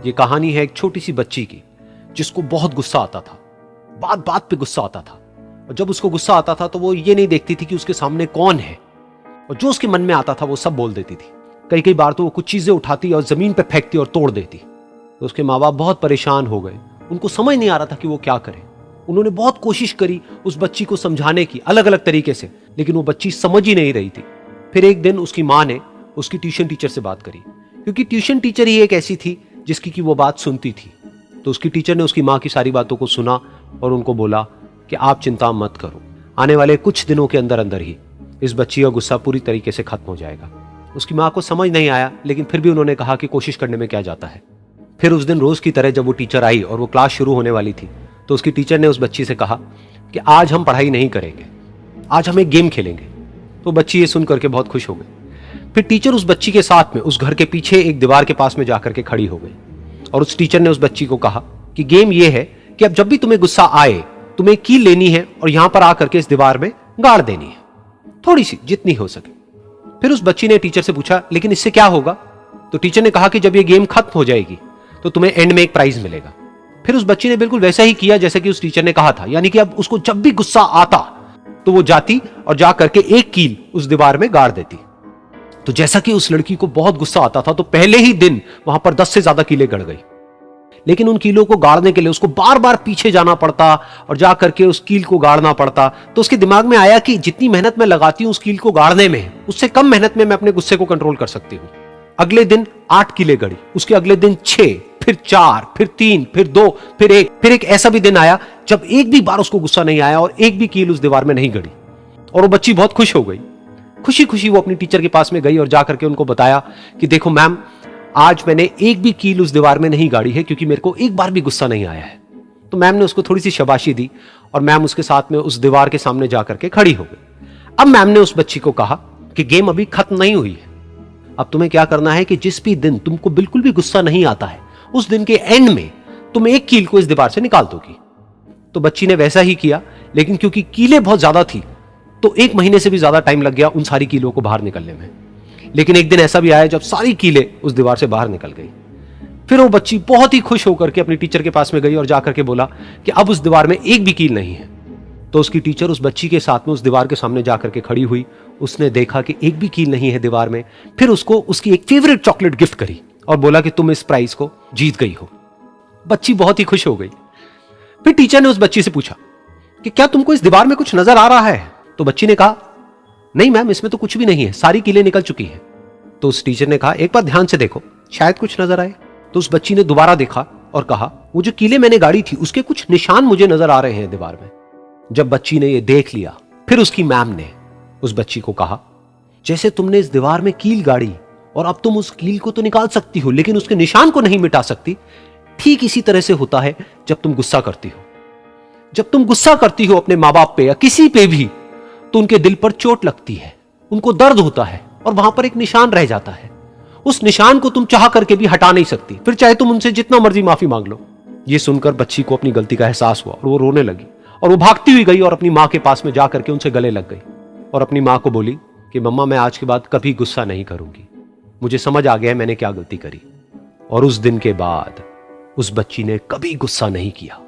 ये कहानी है एक छोटी सी बच्ची की जिसको बहुत गुस्सा आता था, बात बात पे गुस्सा आता था। और जब उसको गुस्सा आता था तो वो ये नहीं देखती थी कि उसके सामने कौन है, और जो उसके मन में आता था वो सब बोल देती थी। कई कई बार तो वो कुछ चीजें उठाती और जमीन पे फेंकती और तोड़ देती। तो उसके माँ बाप बहुत परेशान हो गए, उनको समझ नहीं आ रहा था कि वो क्या करें। उन्होंने बहुत कोशिश करी उस बच्ची को समझाने की अलग अलग तरीके से, लेकिन वो बच्ची समझ ही नहीं रही थी। फिर एक दिन उसकी माँ ने उसकी ट्यूशन टीचर से बात करी, क्योंकि ट्यूशन टीचर ही एक ऐसी थी जिसकी की वो बात सुनती थी। तो उसकी टीचर ने उसकी माँ की सारी बातों को सुना और उनको बोला कि आप चिंता मत करो, आने वाले कुछ दिनों के अंदर अंदर ही इस बच्ची का गुस्सा पूरी तरीके से खत्म हो जाएगा। उसकी माँ को समझ नहीं आया, लेकिन फिर भी उन्होंने कहा कि कोशिश करने में क्या जाता है। फिर उस दिन रोज की तरह जब वो टीचर आई और वो क्लास शुरू होने वाली थी, तो उसकी टीचर ने उस बच्ची से कहा कि आज हम पढ़ाई नहीं करेंगे, आज हम एक गेम खेलेंगे। तो बच्ची ये सुन करके बहुत खुश हो गई। फिर टीचर उस बच्ची के साथ में उस घर के पीछे एक दीवार के पास में जाकर के खड़ी हो गई, और उस टीचर ने उस बच्ची को कहा कि गेम ये है कि अब जब भी तुम्हें गुस्सा आए, तुम्हें कील लेनी है और यहां पर आकर के इस दीवार में गाड़ देनी है, थोड़ी सी, जितनी हो सके। फिर उस बच्ची ने टीचर से पूछा, लेकिन इससे क्या होगा? तो टीचर ने कहा कि जब ये गेम खत्म हो जाएगी तो तुम्हें एंड में एक प्राइज मिलेगा। फिर उस बच्ची ने बिल्कुल वैसा ही किया जैसे कि उस टीचर ने कहा था, यानी कि अब उसको जब भी गुस्सा आता तो वो जाती और जा करके एक कील उस दीवार में गाड़ देती। तो जैसा कि उस लड़की को बहुत गुस्सा आता था, तो पहले ही दिन वहां पर 10 से ज्यादा कीलें गड़ गई। लेकिन उन कीलों को गाड़ने के लिए उसको बार बार पीछे जाना पड़ता और जा करके उस कील को गाड़ना पड़ता। तो उसके दिमाग में आया कि जितनी मेहनत मैं लगाती हूं उस कील को गाड़ने में, उससे कम मेहनत में मैं अपने गुस्से को कंट्रोल कर सकती हूं। अगले दिन 8 कीलें गड़ी, उसके अगले दिन 6, फिर 4, फिर 3, फिर 2, फिर 1। फिर एक ऐसा भी दिन आया जब एक भी बार उसको गुस्सा नहीं आया और एक भी कील उस दीवार में नहीं गड़ी, और वो बच्ची बहुत खुश हो गई। खुशी खुशी वो अपनी टीचर के पास में गई और जाकर के उनको बताया कि देखो मैम, आज मैंने एक भी कील उस दीवार में नहीं गाड़ी है, क्योंकि मेरे को एक बार भी गुस्सा नहीं आया है। तो मैम ने उसको थोड़ी सी शाबाशी दी और मैम उसके साथ में उस दीवार के सामने जाकर के खड़ी हो गई। अब मैम ने उस बच्ची को कहा कि गेम अभी खत्म नहीं हुई है, अब तुम्हें क्या करना है कि जिस भी दिन तुमको बिल्कुल भी गुस्सा नहीं आता है, उस दिन के एंड में तुम एक कील को इस दीवार से निकाल दोगी। तो बच्ची ने वैसा ही किया, लेकिन क्योंकि कीलें बहुत ज्यादा थी तो 1 महीने से भी ज्यादा टाइम लग गया उन सारी कीलों को बाहर निकलने में। लेकिन एक दिन ऐसा भी आया जब सारी कीलें उस दीवार से बाहर निकल गई। फिर वो बच्ची बहुत ही खुश होकर के अपनी टीचर के पास में गई और जाकर के बोला कि अब उस दीवार में एक भी कील नहीं है। तो उसकी टीचर उस बच्ची के साथ में उस दीवार के सामने जाकर के खड़ी हुई, उसने देखा कि एक भी कील नहीं है दीवार में। फिर उसको उसकी एक फेवरेट चॉकलेट गिफ्ट करी और बोला कि तुम इस प्राइज को जीत गई हो। बच्ची बहुत ही खुश हो गई। फिर टीचर ने उस बच्ची से पूछा कि क्या तुमको इस दीवार में कुछ नजर आ रहा है? तो बच्ची ने कहा, नहीं मैम, इसमें तो कुछ भी नहीं है, सारी कीलें निकल चुकी हैं। तो उस टीचर ने कहा, एक बार ध्यान से देखो, शायद कुछ नजर आए। तो उस बच्ची ने दोबारा देखा और कहा, वो जो कीलें मैंने गाड़ी थी उसके कुछ निशान मुझे नजर आ रहे हैं दीवार में। जब बच्ची ने ये देख लिया, फिर उसकी मैम ने उस बच्ची को कहा, जैसे तुमने इस दीवार में कील गाड़ी और अब तुम उस कील को तो निकाल सकती हो लेकिन उसके निशान को नहीं मिटा सकती, ठीक इसी तरह से होता है जब तुम गुस्सा करती हो। जब तुम गुस्सा करती हो अपने माँ बाप पे या किसी पे भी, तो उनके दिल पर चोट लगती है, उनको दर्द होता है और वहां पर एक निशान रह जाता है। उस निशान को तुम चाह करके भी हटा नहीं सकती, फिर चाहे तुम उनसे जितना मर्जी माफी मांग लो। ये सुनकर बच्ची को अपनी गलती का एहसास हुआ और वो रोने लगी और वो भागती हुई गई और अपनी माँ के पास में जाकर के उनसे गले लग गई और अपनी माँ को बोली कि मम्मा, मैं आज के बाद कभी गुस्सा नहीं करूंगी, मुझे समझ आ गया मैंने क्या गलती करी। और उस दिन के बाद उस बच्ची ने कभी गुस्सा नहीं किया।